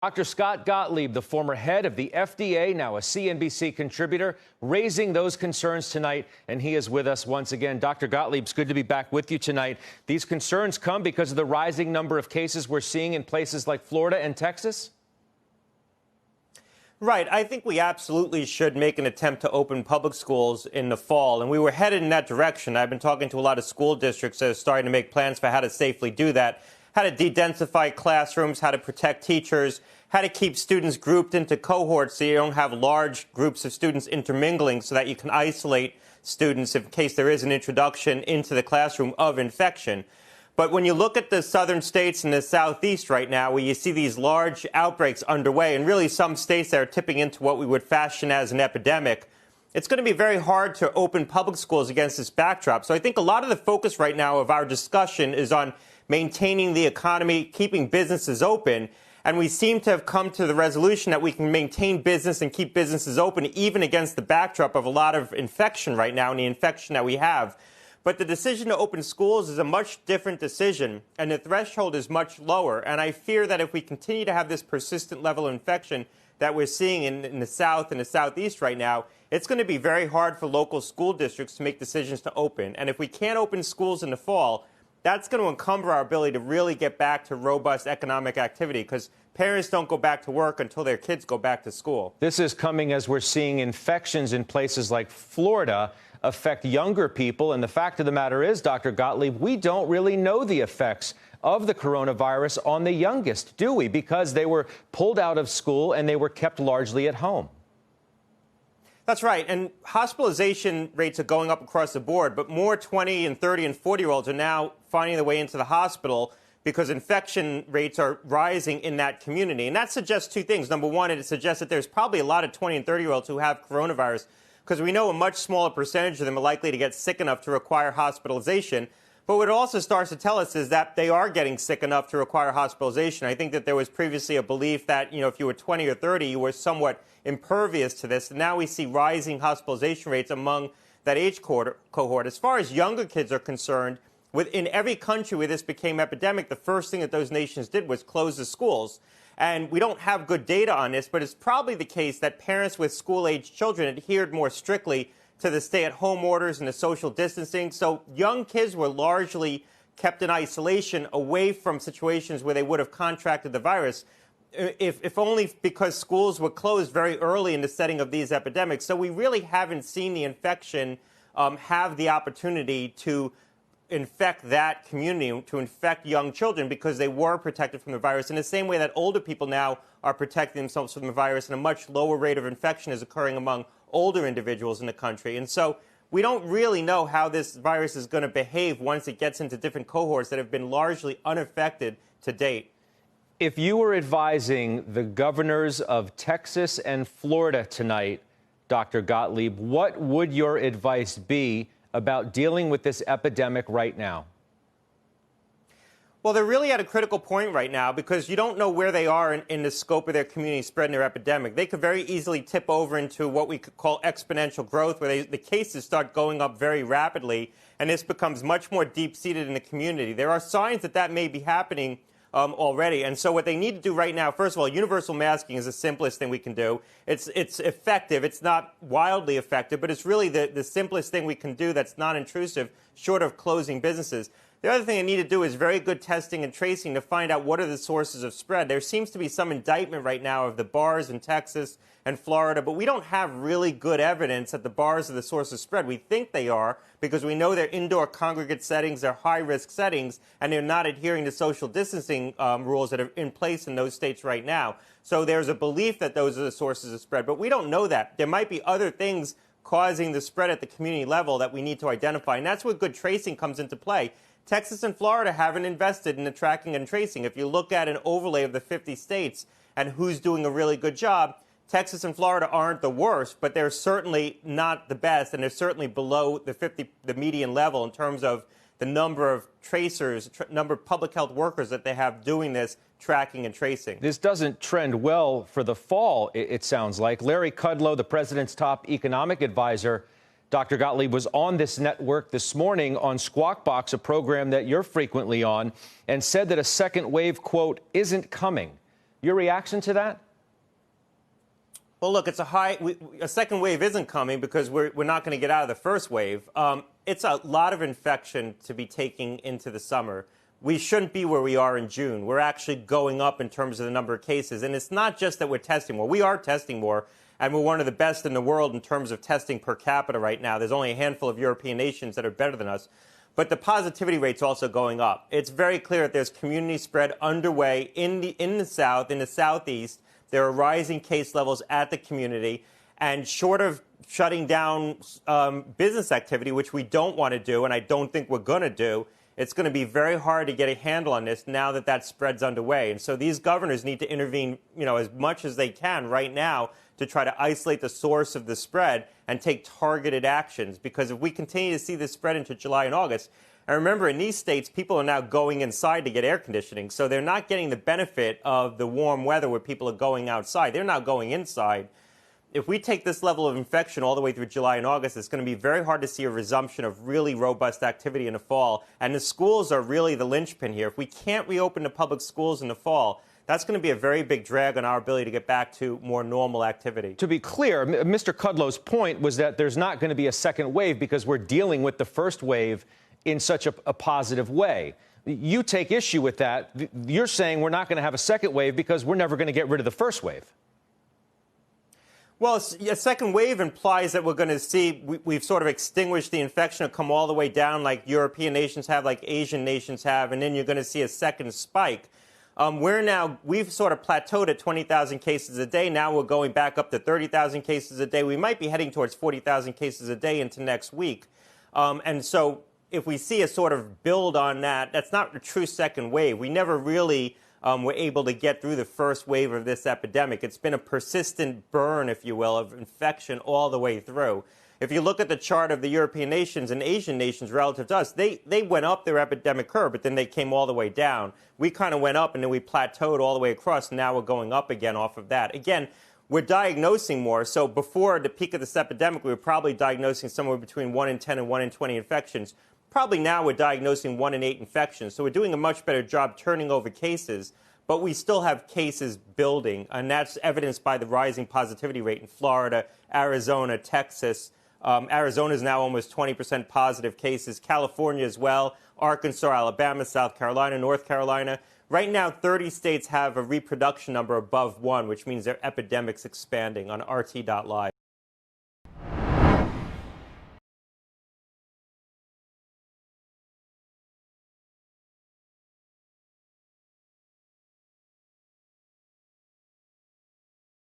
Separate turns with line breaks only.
Dr. Scott Gottlieb, the former head of the FDA, now a CNBC contributor, raising those concerns tonight, and he is with us once again. Dr. Gottlieb, it's good to be back with you tonight. These concerns come because of the rising number of cases we're seeing in places like Florida and Texas?
Right. I think we absolutely should make an attempt to open public schools in the fall, and we were headed in that direction. I've been talking to a lot of school districts that are starting to make plans for how to safely do that. How to de-densify classrooms, how to protect teachers, how to keep students grouped into cohorts so you don't have large groups of students intermingling so that you can isolate students in case there is an introduction into the classroom of infection. But when you look at the southern states and the southeast right now, where you see these large outbreaks underway, and really some states that are tipping into what we would fashion as an epidemic, it's going to be very hard to open public schools against this backdrop. So I think a lot of the focus right now of our discussion is on maintaining the economy, keeping businesses open. And we seem to have come to the resolution that we can maintain business and keep businesses open even against the backdrop of a lot of infection right now and the infection that we have. But the decision to open schools is a much different decision, and the threshold is much lower. And I fear that if we continue to have this persistent level of infection that we're seeing in the South and the Southeast right now, it's going to be very hard for local school districts to make decisions to open. And if we can't open schools in the fall, that's going to encumber our ability to really get back to robust economic activity, because parents don't go back to work until their kids go back to school.
This is coming as we're seeing infections in places like Florida affect younger people. And the fact of the matter is, Dr. Gottlieb, we don't really know the effects of the coronavirus on the youngest, do we? Because they were pulled out of school and they were kept largely at home.
That's right. And hospitalization rates are going up across the board, but more 20 and 30 and 40-year-olds are now finding their way into the hospital because infection rates are rising in that community. And that suggests two things. Number one, it suggests that there's probably a lot of 20 and 30-year-olds who have coronavirus, because we know a much smaller percentage of them are likely to get sick enough to require hospitalization. But what it also starts to tell us is that they are getting sick enough to require hospitalization. I think that there was previously a belief that, if you were 20 or 30, you were somewhat impervious to this. And now we see rising hospitalization rates among that age cohort. As far as younger kids are concerned, within every country where this became epidemic, the first thing that those nations did was close the schools. And we don't have good data on this, but it's probably the case that parents with school-age children adhered more strictly to the stay-at-home orders and the social distancing. So young kids were largely kept in isolation away from situations where they would have contracted the virus, if only because schools were closed very early in the setting of these epidemics. So we really haven't seen the infection have the opportunity to infect that community, to infect young children, because they were protected from the virus in the same way that older people now are protecting themselves from the virus, and a much lower rate of infection is occurring among older individuals in the country. And so we don't really know how this virus is going to behave once it gets into different cohorts that have been largely unaffected to date.
If you were advising the governors of Texas and Florida tonight, Dr. Gottlieb, what would your advice be about dealing with this epidemic right now?
Well, they're really at a critical point right now, because you don't know where they are in the scope of their community spread and their epidemic. They could very easily tip over into what we could call exponential growth, where the cases start going up very rapidly, and this becomes much more deep-seated in the community. There are signs that that may be happening already. And so what they need to do right now, first of all, universal masking is the simplest thing we can do. It's effective. It's not wildly effective, but it's really the simplest thing we can do that's non-intrusive, short of closing businesses. The other thing they need to do is very good testing and tracing to find out what are the sources of spread. There seems to be some indictment right now of the bars in Texas and Florida, but we don't have really good evidence that the bars are the source of spread. We think they are, because we know they're indoor congregate settings, they're high-risk settings, and they're not adhering to social distancing rules that are in place in those states right now. So there's a belief that those are the sources of spread, but we don't know that. There might be other things causing the spread at the community level that we need to identify, and that's where good tracing comes into play. Texas and Florida haven't invested in the tracking and tracing. If you look at an overlay of the 50 states and who's doing a really good job, Texas and Florida aren't the worst, but they're certainly not the best, and they're certainly below the median level in terms of the number of tracers, number of public health workers that they have doing this tracking and tracing.
This doesn't trend well for the fall, it sounds like. Larry Kudlow, the president's top economic advisor, Dr. Gottlieb, was on this network this morning on Squawk Box, a program that you're frequently on, and said that a second wave, quote, isn't coming. Your reaction to that?
Well, look, it's a second wave isn't coming because we're not going to get out of the first wave. It's a lot of infection to be taking into the summer. We shouldn't be where we are in June. We're actually going up in terms of the number of cases. And it's not just that we're testing more. We are testing more, and we're one of the best in the world in terms of testing per capita right now. There's only a handful of European nations that are better than us. But the positivity rate's also going up. It's very clear that there's community spread underway in the South, in the Southeast. There are rising case levels at the community, and short of shutting down business activity, which we don't want to do, and I don't think we're going to do, it's going to be very hard to get a handle on this now that that spread's underway. And so these governors need to intervene, as much as they can right now to try to isolate the source of the spread and take targeted actions. Because if we continue to see this spread into July and August, and remember, in these states, people are now going inside to get air conditioning, so they're not getting the benefit of the warm weather where people are going outside. They're now going inside. If we take this level of infection all the way through July and August, it's going to be very hard to see a resumption of really robust activity in the fall. And the schools are really the linchpin here. If we can't reopen the public schools in the fall, that's going to be a very big drag on our ability to get back to more normal activity.
To be clear, Mr. Kudlow's point was that there's not going to be a second wave because we're dealing with the first wave in such a positive way. You take issue with that. You're saying we're not going to have a second wave because we're never going to get rid of the first wave.
Well, a second wave implies that we're going to see we've sort of extinguished the infection and come all the way down like European nations have, like Asian nations have, and then you're going to see a second spike. We've sort of plateaued at 20,000 cases a day. Now we're going back up to 30,000 cases a day. We might be heading towards 40,000 cases a day into next week. And so if we see a sort of build on that, that's not a true second wave. We never really were able to get through the first wave of this epidemic. It's been a persistent burn, if you will, of infection all the way through. If you look at the chart of the European nations and Asian nations relative to us, they went up their epidemic curve, but then they came all the way down. We kind of went up and then we plateaued all the way across, and now we're going up again off of that. Again, we're diagnosing more. So before the peak of this epidemic, we were probably diagnosing somewhere between 1 in 10 and 1 in 20 infections. Probably now we're diagnosing 1 in 8 infections. So we're doing a much better job turning over cases, but we still have cases building, and that's evidenced by the rising positivity rate in Florida, Arizona, Texas. Arizona is now almost 20% positive cases. California as well, Arkansas, Alabama, South Carolina, North Carolina. Right now, 30 states have a reproduction number above 1, which means their epidemic's expanding on RT.live.